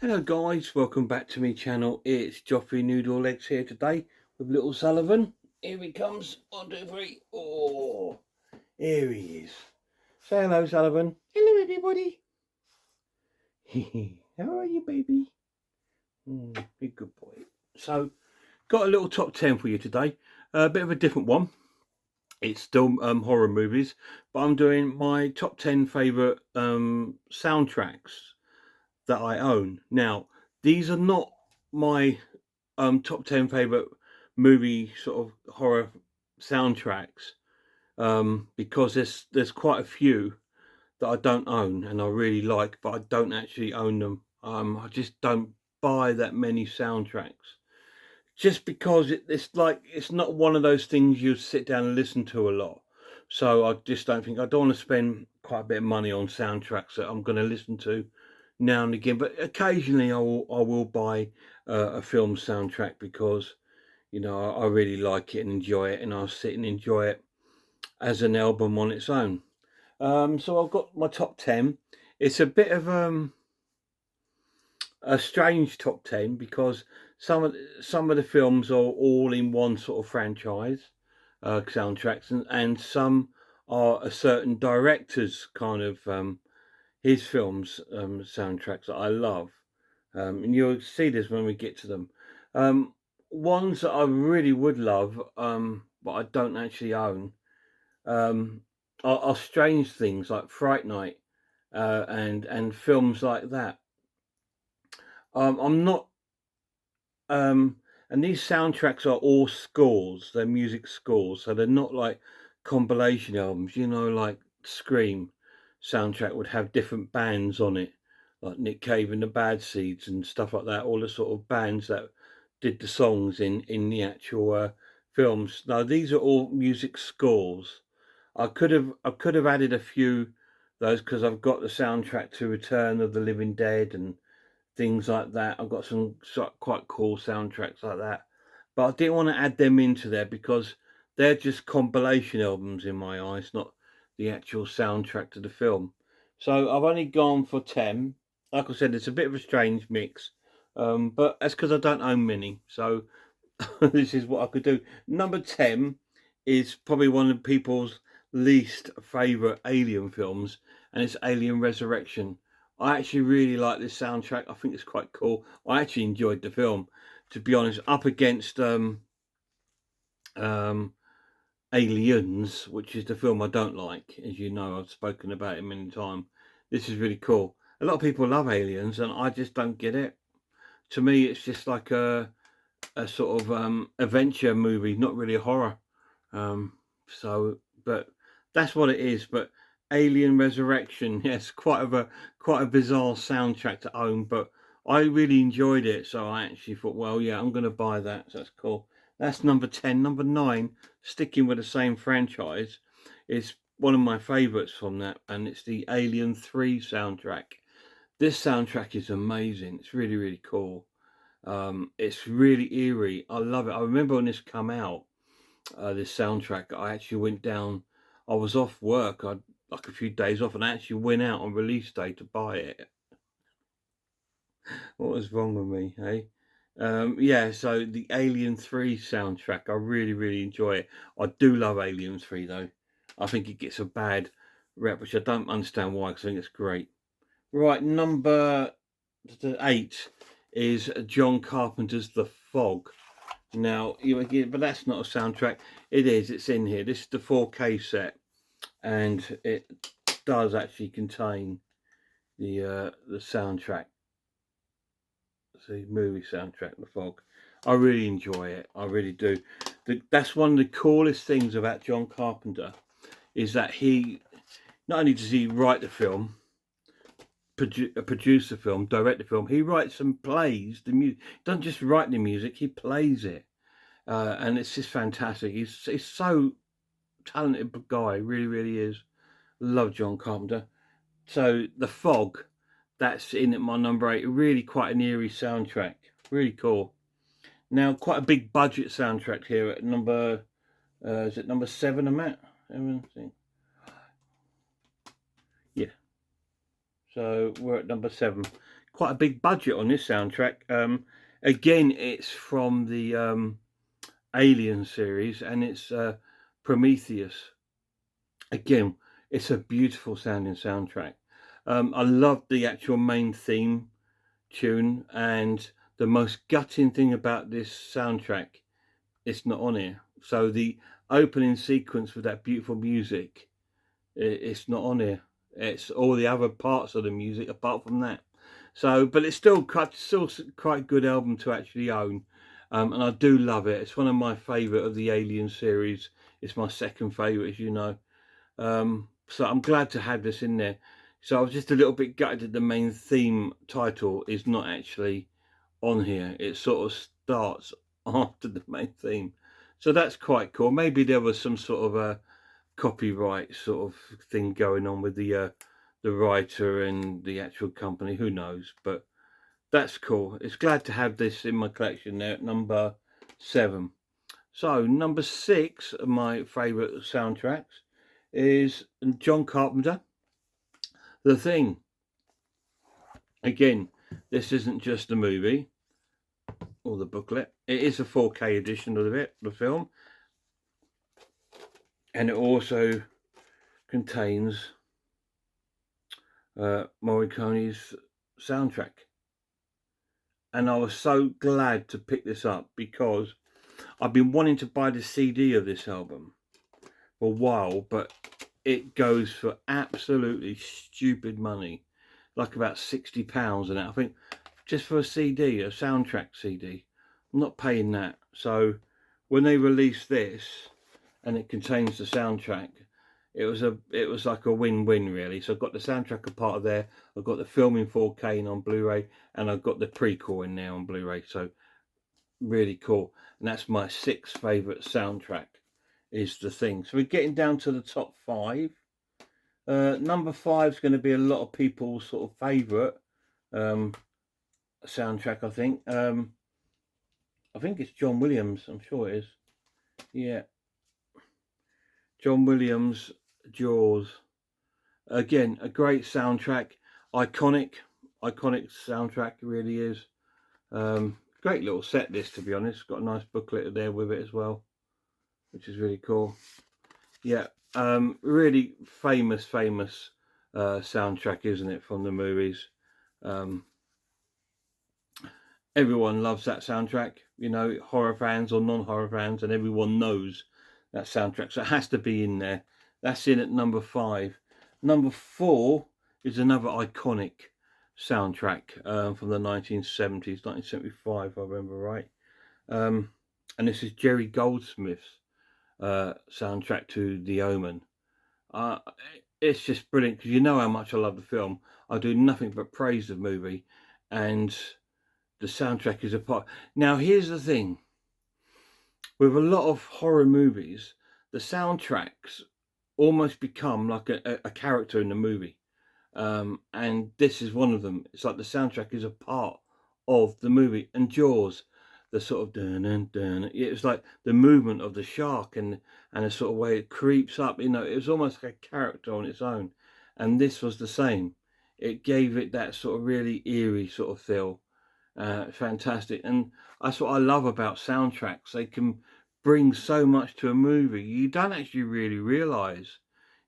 Hello guys, welcome back to my channel. It's Joffrey Noodle Legs here today with little Sullivan. Here he comes. 1, 2, 3. Oh, here he is. Say hello, Sullivan. Hello everybody. How are you, baby? You're a good boy. So, got a little top 10 for you today. A bit of a different one. It's still horror movies, but I'm doing my top 10 favourite soundtracks that I own. Now, these are not my top 10 favourite movie sort of horror soundtracks, because there's quite a few that I don't own and I really like, but I don't actually own them. I just don't buy that many soundtracks just because it's not one of those things you sit down and listen to a lot. So I just don't think I don't want to spend quite a bit of money on soundtracks that I'm going to listen to now and again. But occasionally I will buy a film soundtrack because I really like it and enjoy it, and I'll sit and enjoy it as an album on its own. So I've got my top 10. It's a bit of a strange top 10 because some of the films are all in one sort of franchise soundtracks, and some are a certain director's kind of his films soundtracks that I love, and you'll see this when we get to them. Ones that I really would love, but I don't actually own, are strange things like Fright Night, and films like that. I'm not, and these soundtracks are all scores. They're music scores, so they're not like compilation albums. Like Scream soundtrack would have different bands on it, like Nick Cave and the Bad Seeds and stuff like that. All the sort of bands that did the songs in the actual films. Now these are all music scores. I could have added a few those because I've got the soundtrack to Return of the Living Dead and things like that. I've got some quite cool soundtracks like that, but I didn't want to add them into there because they're just compilation albums in my eyes, not the actual soundtrack to the film. So I've only gone for 10. Like I said, it's a bit of a strange mix, but that's because I don't own many. So this is what I could do. Number 10 is probably one of people's least favourite Alien films, and it's Alien Resurrection. I actually really like this soundtrack. I think it's quite cool. I actually enjoyed the film, to be honest. Up against um, Aliens, which is the film I don't like. As you know, I've spoken about it many times. This is really cool. A lot of people love Aliens, and I just don't get it. To me, it's just like a sort of adventure movie, not really a horror. Um, but that's what it is. But Alien Resurrection, yes, quite a bizarre soundtrack to own, but I really enjoyed it. So I actually thought, well, yeah, I'm going to buy that. So that's cool. That's number 10. Number 9, sticking with the same franchise, is one of my favourites from that, and it's the Alien 3 soundtrack. This soundtrack is amazing. It's really, really cool. It's really eerie. I love it. I remember when this come out, this soundtrack. I actually went down. I was off work. I'd like a few days off, and I actually went out on release day to buy it. What was wrong with me, hey? Yeah. So the Alien 3 soundtrack, I really, really enjoy it. I do love Alien 3 though. I think it gets a bad rep, which I don't understand why, because I think it's great. Right, number 8 is John Carpenter's The Fog. Now, but that's not a soundtrack. It is. It's in here. This is the 4K set, and it does actually contain the soundtrack, the movie soundtrack, The Fog. I really enjoy it. I really do. That's one of the coolest things about John Carpenter is that he not only does he write the film, produce the film, direct the film, he writes and plays the music. He doesn't just write the music; he plays it. And it's just fantastic. He's so talented guy, really, really is. Love John Carpenter. So The Fog, that's in at my number 8. Really quite an eerie soundtrack. Really cool. Now, quite a big budget soundtrack here at number. Is it number 7? I'm at. Yeah. So we're at number 7. quite a big budget on this soundtrack. Again, it's from the Alien series, and it's Prometheus. Again, it's a beautiful sounding soundtrack. I love the actual main theme tune, and the most gutting thing about this soundtrack, it's not on here. So the opening sequence with that beautiful music, it's not on here. It's all the other parts of the music apart from that. So, but it's still quite good album to actually own, and I do love it. It's one of my favourite of the Alien series. It's my second favourite, as you know. So I'm glad to have this in there. So I was just a little bit gutted that the main theme title is not actually on here. It sort of starts after the main theme. So that's quite cool. Maybe there was some sort of a copyright sort of thing going on with the writer and the actual company. Who knows? But that's cool. It's glad to have this in my collection there at number 7. So number 6 of my favourite soundtracks is John Carpenter, The Thing. Again, this isn't just the movie or the booklet. It is a 4K edition of the film. And it also contains Morricone's soundtrack. And I was so glad to pick this up because I've been wanting to buy the CD of this album for a while, but it goes for absolutely stupid money, like about £60 and that. I think just for a CD, a soundtrack CD, I'm not paying that. So when they released this and it contains the soundtrack, it was like a win-win really. So I've got the soundtrack a part of there, I've got the film in 4K and on Blu-ray, and I've got the prequel in there on Blu-ray. So really cool. And that's my 6th favourite soundtrack, is The Thing. So we're getting down to the top 5. Number 5 is going to be a lot of people's sort of favourite soundtrack, I think. I think it's John Williams. I'm sure it is. Yeah. John Williams, Jaws. Again, a great soundtrack. Iconic soundtrack, it really is. Great little set list, to be honest. Got a nice booklet there with it as well, which is really cool. Yeah, really famous soundtrack, isn't it, from the movies? Everyone loves that soundtrack, you know, horror fans or non-horror fans, and everyone knows that soundtrack, so it has to be in there. That's in at number 5. Number 4 is another iconic soundtrack from the 1970s, 1975, if I remember right. And this is Jerry Goldsmith's soundtrack to The Omen. It's just brilliant because you know how much I love the film. I do nothing but praise the movie, and the soundtrack is a part. Now, here's the thing. With a lot of horror movies, the soundtracks almost become like a character in the movie. And this is one of them. It's like the soundtrack is a part of the movie. And Jaws, the sort of dun dun dun, it's like the movement of the shark and the sort of way it creeps up. You know, it was almost like a character on its own. And this was the same. It gave it that sort of really eerie sort of feel. Fantastic. And that's what I love about soundtracks. They can bring so much to a movie you don't actually really realize,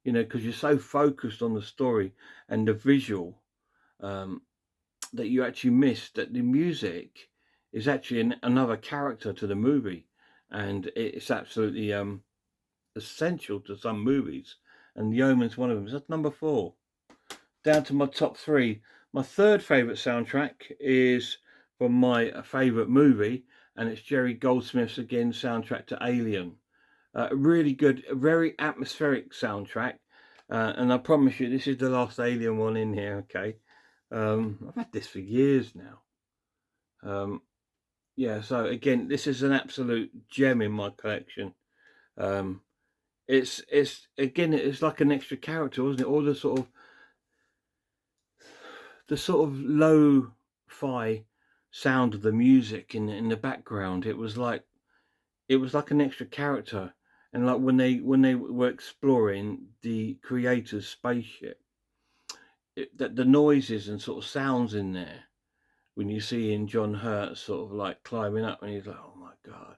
you know, because you're so focused on the story and the visual, that you actually miss that the music is actually another character to the movie, and it's absolutely essential to some movies, and The Omen's one of them. So that's number 4. Down to my top 3. My third favourite soundtrack is from my favourite movie, and it's Jerry Goldsmith's again soundtrack to Alien. Really good, very atmospheric soundtrack. And I promise you, this is the last Alien one in here, okay? I've had this for years now. Yeah, so again, this is an absolute gem in my collection. It's again, it's like an extra character, wasn't it? All the sort of lo-fi sound of the music in the background. It was like an extra character. And like when they were exploring the creator's spaceship, that the noises and sort of sounds in there, when you see in John Hurt sort of like climbing up, and he's like, oh my god,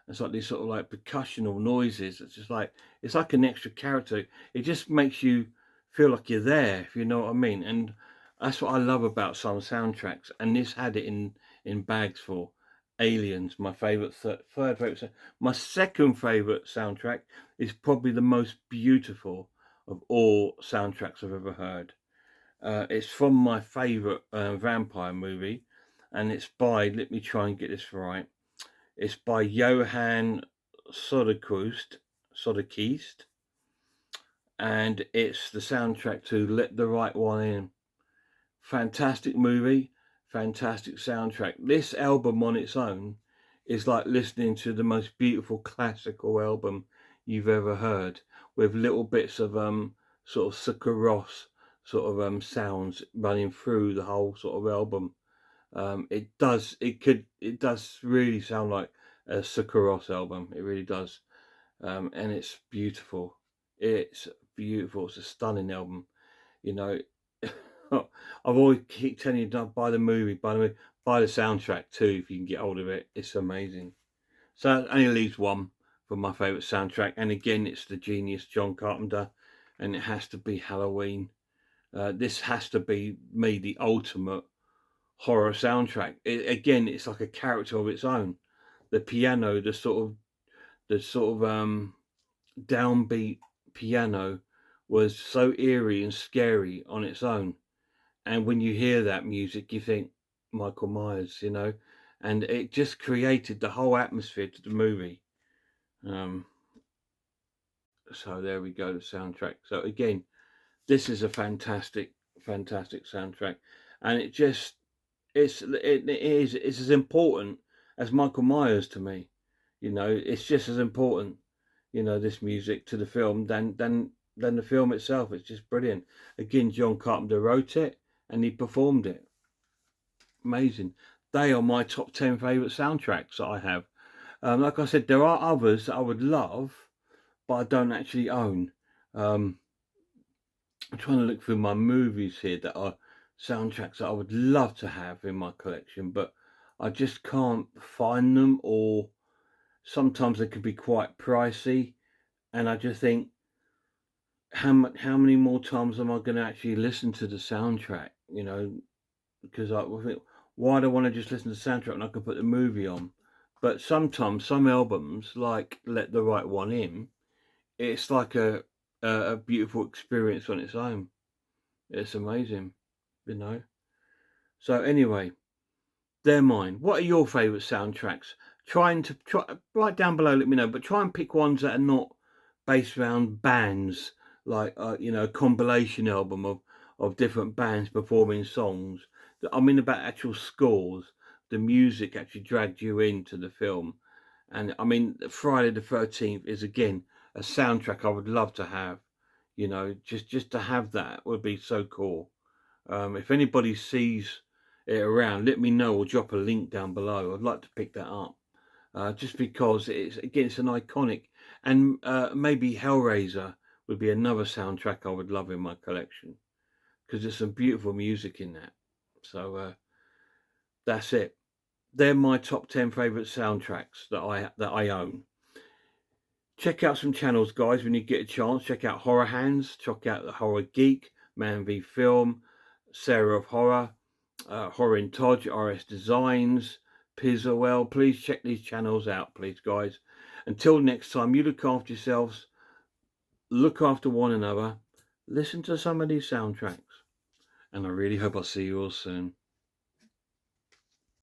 it's like these sort of like percussional noises. It's just like it's like an extra character. It just makes you feel like you're there, if you know what I mean. And that's what I love about some soundtracks. And this had it in bags for Aliens, my favorite third favorite. My second favorite soundtrack is probably the most beautiful of all soundtracks I've ever heard. It's from my favorite vampire movie, and it's by, let me try and get this right. It's by Johann Soderquist, Soderquist, and it's the soundtrack to Let the Right One In. Fantastic movie, fantastic soundtrack. This album on its own is like listening to the most beautiful classical album you've ever heard, with little bits of sort of Sucker Ross sort of sounds running through the whole sort of album. It does really sound like a Sucker Ross album. It really does. And it's beautiful. It's beautiful. It's a stunning album. You know, I've always keep telling you, don't buy the movie, buy the soundtrack too if you can get hold of it. It's amazing. So it only leaves one for my favourite soundtrack, and again, it's the genius John Carpenter, and it has to be Halloween. This has to be me the ultimate horror soundtrack. Again, it's like a character of its own. The piano, the sort of downbeat piano was so eerie and scary on its own. And when you hear that music, you think Michael Myers, and it just created the whole atmosphere to the movie. Um, so there we go, the soundtrack. So again, this is a fantastic, fantastic soundtrack, and it's as important as Michael Myers to me. It's just as important, this music to the film than the film itself. It's just brilliant. Again, John Carpenter wrote it and he performed it. Amazing. They are my top 10 favorite soundtracks that I have. Like I said, there are others that I would love, but I don't actually own. I'm trying to look through my movies here that are soundtracks that I would love to have in my collection, but I just can't find them, or sometimes they could be quite pricey. And I just think, how many more times am I going to actually listen to the soundtrack? Because I think, why do I want to just listen to the soundtrack when I can put the movie on? But sometimes some albums, like Let the Right One In, it's like a beautiful experience on its own. It's amazing, you know. So anyway, they're mine. What are your favourite soundtracks? Try write down below. Let me know. But try and pick ones that are not based around bands, like a compilation album of different bands performing songs. I mean about actual scores. The music actually dragged you into the film, and I mean Friday the 13th is again a soundtrack I would love to have. Just to have that would be so cool. If anybody sees it around, let me know or drop a link down below. I'd like to pick that up. Just because it's an iconic, and maybe Hellraiser would be another soundtrack I would love in my collection, because there's some beautiful music in that. So that's it. They're my top 10 favorite soundtracks that I own. Check out some channels, guys, when you get a chance. Check out Horror Hands. Check out the Horror Geek, Man v Film, Sarah of Horror, Horror in Todge, RS Designs, Pizzawell. Please check these channels out, please, guys. Until next time, you look after yourselves, look after one another, listen to some of these soundtracks, and I really hope I'll see you all soon.